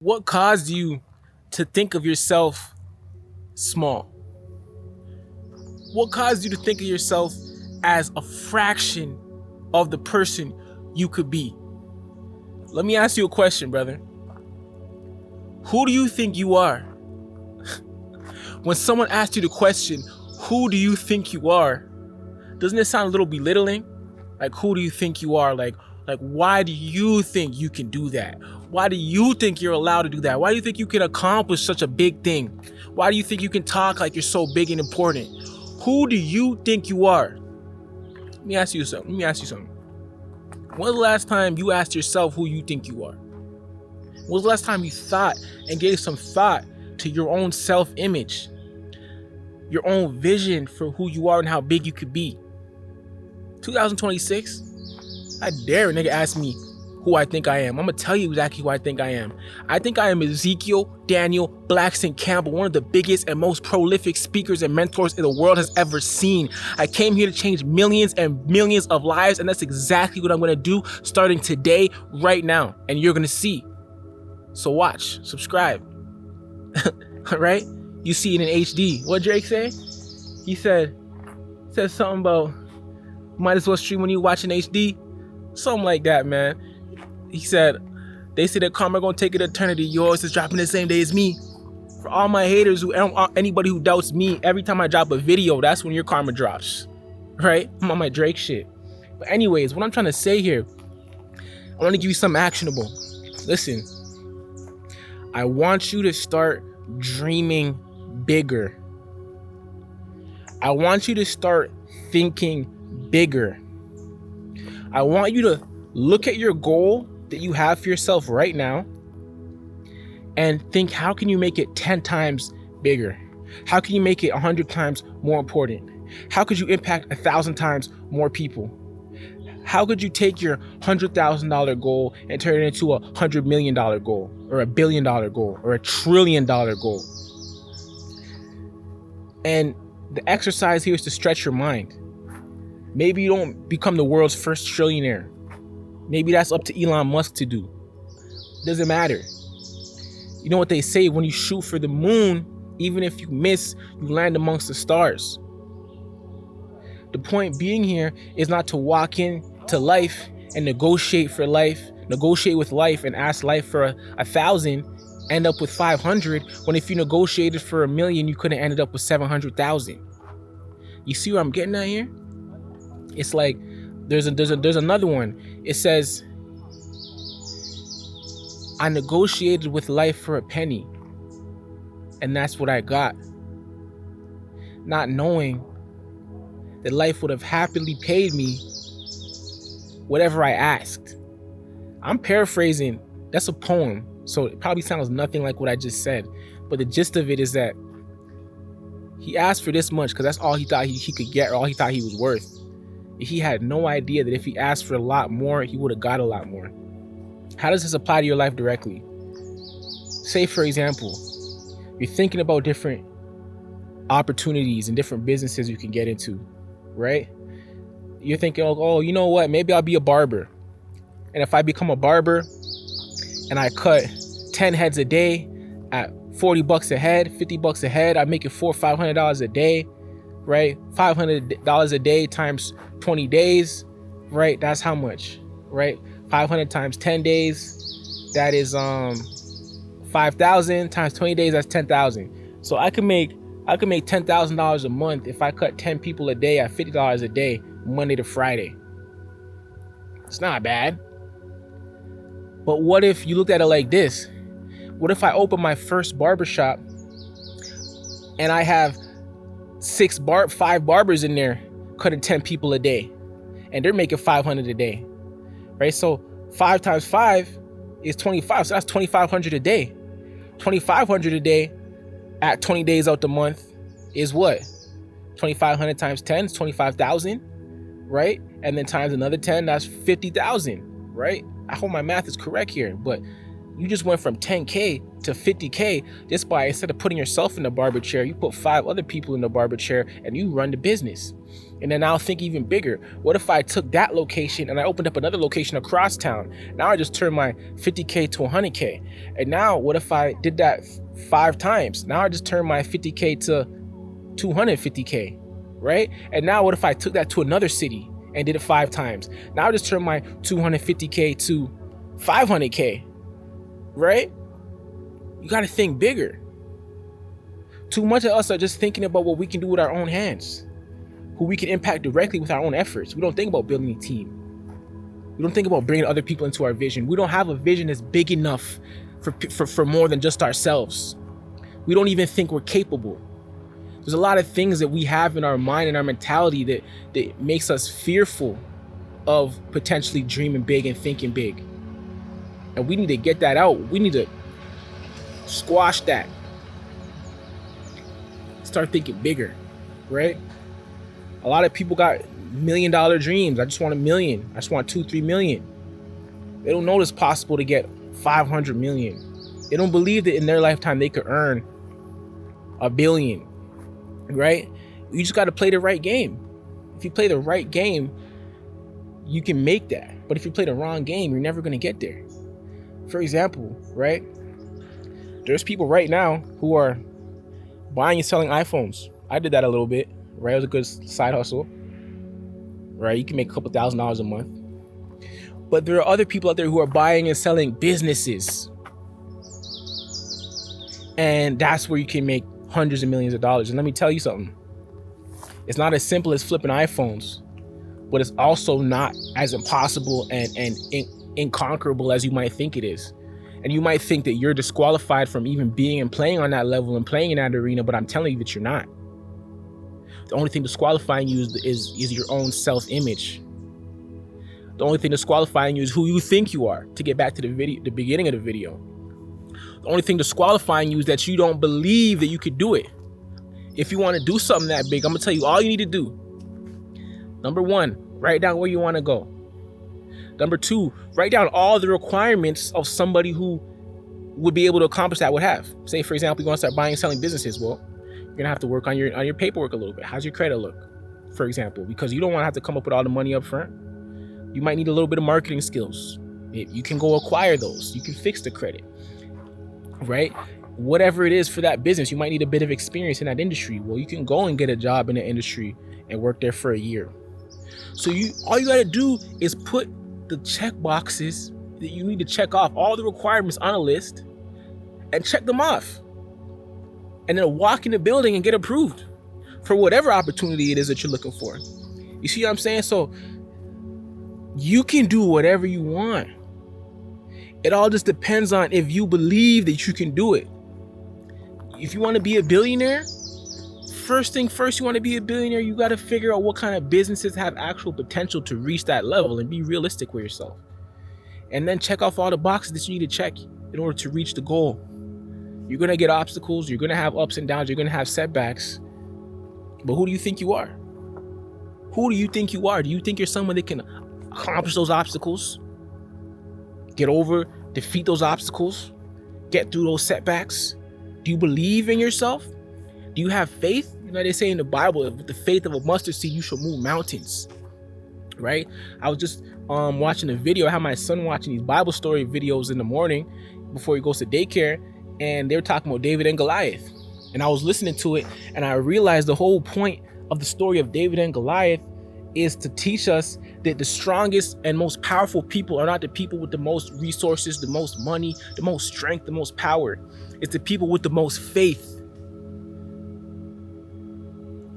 What caused you to think of yourself small? What caused you to think of yourself as a fraction of the person you could be? Let me ask you a question, brother. Who do you think you are? When someone asks you the question, who do you think you are? Doesn't it sound a little belittling? Like, who do you think you are? Like why do you think you can do that? Why do you think you're allowed to do that? Why do you think you can accomplish such a big thing? Why do you think you can talk like you're so big and important? Who do you think you are? Let me ask you something. When was the last time you asked yourself who you think you are? When was the last time you thought and gave some thought to your own self-image? Your own vision for who you are and how big you could be? 2026, I dare a nigga ask me who I think I am. I'm gonna tell you exactly who I think I am. I think I am Ezekiel Daniel Blackson Campbell, one of the biggest and most prolific speakers and mentors in the world has ever seen. I came here to change millions and millions of lives, and that's exactly what I'm gonna do starting today, right now. And you're gonna see. So watch, subscribe. All right? You see it in HD. What Drake say? He said something about might as well stream when you watching HD. Something like that, man. He said, they say that karma gonna take an eternity. Yours is dropping the same day as me. For all my haters, anybody who doubts me, every time I drop a video, that's when your karma drops. Right? I'm on my Drake shit. But anyways, what I'm trying to say here, I want to give you something actionable. Listen, I want you to start dreaming bigger. I want you to start thinking bigger. I want you to look at your goal that you have for yourself right now and think, how can you make it 10 times bigger? How can you make it 100 times more important? How could you impact 1,000 times more people? How could you take your $100,000 goal and turn it into $100 million goal, or $1 billion goal, or $1 trillion goal? And the exercise here is to stretch your mind. Maybe you don't become the world's first trillionaire. Maybe that's up to Elon Musk to do. Doesn't matter. You know what they say, when you shoot for the moon, even if you miss, you land amongst the stars. The point being here is not to walk into life and negotiate with life and ask life for 1,000, end up with 500, when if you negotiated for 1 million, you could have ended up with 700,000. You see what I'm getting at here? It's like there's another one. It says, I negotiated with life for a penny, and that's what I got. Not knowing that life would have happily paid me whatever I asked. I'm paraphrasing. That's a poem, so it probably sounds nothing like what I just said. But the gist of it is that he asked for this much because that's all he thought he could get, or all he thought he was worth. He had no idea that if he asked for a lot more, he would have got a lot more. How does this apply to your life directly? Say, for example, you're thinking about different opportunities and different businesses you can get into, right? You're thinking, oh, you know what? Maybe I'll be a barber. And if I become a barber and I cut 10 heads a day at $40 a head, $50 a head, I make it $400 or $500 a day, right? $500 a day times 20 days, right? That's how much, right? 500 times 10 days, that is 5,000 times 20 days, that's 10,000. So I could make $10,000 a month if I cut 10 people a day at $50 a day, Monday to Friday. It's not bad. But what if you looked at it like this? What if I open my first barbershop and I have 5 barbers in there cutting 10 people a day, and they're making 500 a day, right? So 5 times 5 is 25. So that's 2,500 a day. 2,500 a day at 20 days out the month is what? 2,500 times 10 is 25,000, right? And then times another 10, that's 50,000, right? I hope my math is correct here, but You just went from 10K to 50K just by, instead of putting yourself in the barber chair, you put 5 other people in the barber chair and you run the business. And then I'll think even bigger. What if I took that location and I opened up another location across town? Now I just turned my 50K to 100K. And now what if I did that 5 times? Now I just turned my 50K to 250K, right? And now what if I took that to another city and did it 5 times? Now I just turned my 250K to 500K, right? You got to think bigger. Too much of us are just thinking about what we can do with our own hands, who we can impact directly with our own efforts. We don't think about building a team. We don't think about bringing other people into our vision. We don't have a vision that's big enough for more than just ourselves. We don't even think we're capable. There's a lot of things that we have in our mind and our mentality that makes us fearful of potentially dreaming big and thinking big. And we need to get that out. We need to squash that. Start thinking bigger, right? A lot of people got $1 million dreams. I just want 1 million. I just want 2-3 million. They don't know it's possible to get 500 million. They don't believe that in their lifetime they could earn $1 billion, right? You just got to play the right game. If you play the right game, you can make that. But if you play the wrong game, you're never going to get there. For example, right? There's people right now who are buying and selling iPhones. I did that a little bit, right? It was a good side hustle, right? You can make a couple $1,000s a month. But there are other people out there who are buying and selling businesses. And that's where you can make hundreds of millions of dollars. And let me tell you something. It's not as simple as flipping iPhones, but it's also not as impossible and inconquerable as you might think it is. And you might think that you're disqualified from even being and playing on that level and playing in that arena, but I'm telling you that you're not. The only thing disqualifying you is your own self-image. The only thing disqualifying you is who you think you are. To get back to the beginning of the video. The only thing disqualifying you is that you don't believe that you could do it. If you want to do something that big, I'm going to tell you all you need to do. Number 1, write down where you want to go. Number 2, write down all the requirements of somebody who would be able to accomplish that would have. Say, for example, you want to start buying and selling businesses. Well, you're going to have to work on your paperwork a little bit. How's your credit look, for example? Because you don't want to have to come up with all the money up front. You might need a little bit of marketing skills. You can go acquire those. You can fix the credit, right? Whatever it is for that business, you might need a bit of experience in that industry. Well, you can go and get a job in the industry and work there for a year. So all you got to do is put the check boxes that you need to check off, all the requirements on a list, and check them off. And then walk in the building and get approved for whatever opportunity it is that you're looking for. You see what I'm saying? So you can do whatever you want. It all just depends on if you believe that you can do it. If you want to be a billionaire, first thing first, you want to be a billionaire, you got to figure out what kind of businesses have actual potential to reach that level and be realistic with yourself. And then check off all the boxes that you need to check in order to reach the goal. You're going to get obstacles. You're going to have ups and downs. You're going to have setbacks. But who do you think you are? Who do you think you are? Do you think you're someone that can accomplish those obstacles? Get over, defeat those obstacles? Get through those setbacks? Do you believe in yourself? Do you have faith? You know, they say in the Bible, with the faith of a mustard seed, you shall move mountains, right? I was just watching a video. I have my son watching these Bible story videos in the morning before he goes to daycare, and they were talking about David and Goliath. And I was listening to it, and I realized the whole point of the story of David and Goliath is to teach us that the strongest and most powerful people are not the people with the most resources, the most money, the most strength, the most power. It's the people with the most faith.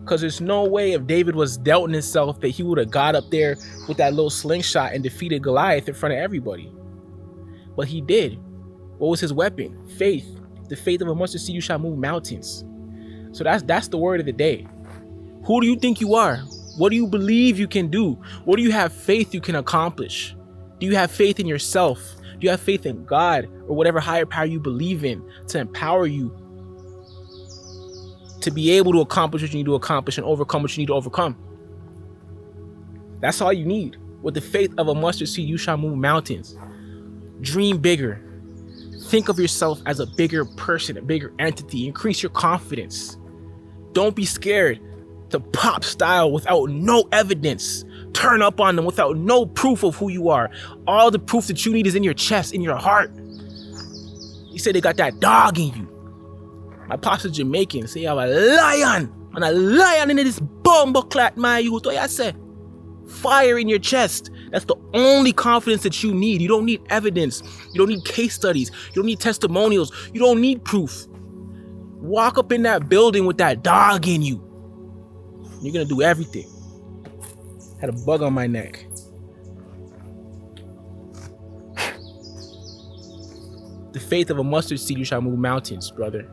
Because there's no way if David was doubting himself that he would have got up there with that little slingshot and defeated Goliath in front of everybody. But he did. What was his weapon? Faith. The faith of a mustard seed, you shall move mountains. So that's the word of the day. Who do you think you are? What do you believe you can do? What do you have faith you can accomplish? Do you have faith in yourself? Do you have faith in God or whatever higher power you believe in to empower you to be able to accomplish what you need to accomplish and overcome what you need to overcome? That's all you need. With the faith of a mustard seed, you shall move mountains. Dream bigger. Think of yourself as a bigger person, a bigger entity. Increase your confidence. Don't be scared to pop style without no evidence. Turn up on them without no proof of who you are. All the proof that you need is in your chest, in your heart. You say they got that dog in you. My pops is Jamaican. Say you have a lion. And a lion in this bumbleclat, my youth. What you say? Fire in your chest. That's the only confidence that you need. You don't need evidence. You don't need case studies. You don't need testimonials. You don't need proof. Walk up in that building with that dog in you. You're gonna do everything. Had a bug on my neck. The faith of a mustard seed, you shall move mountains, brother.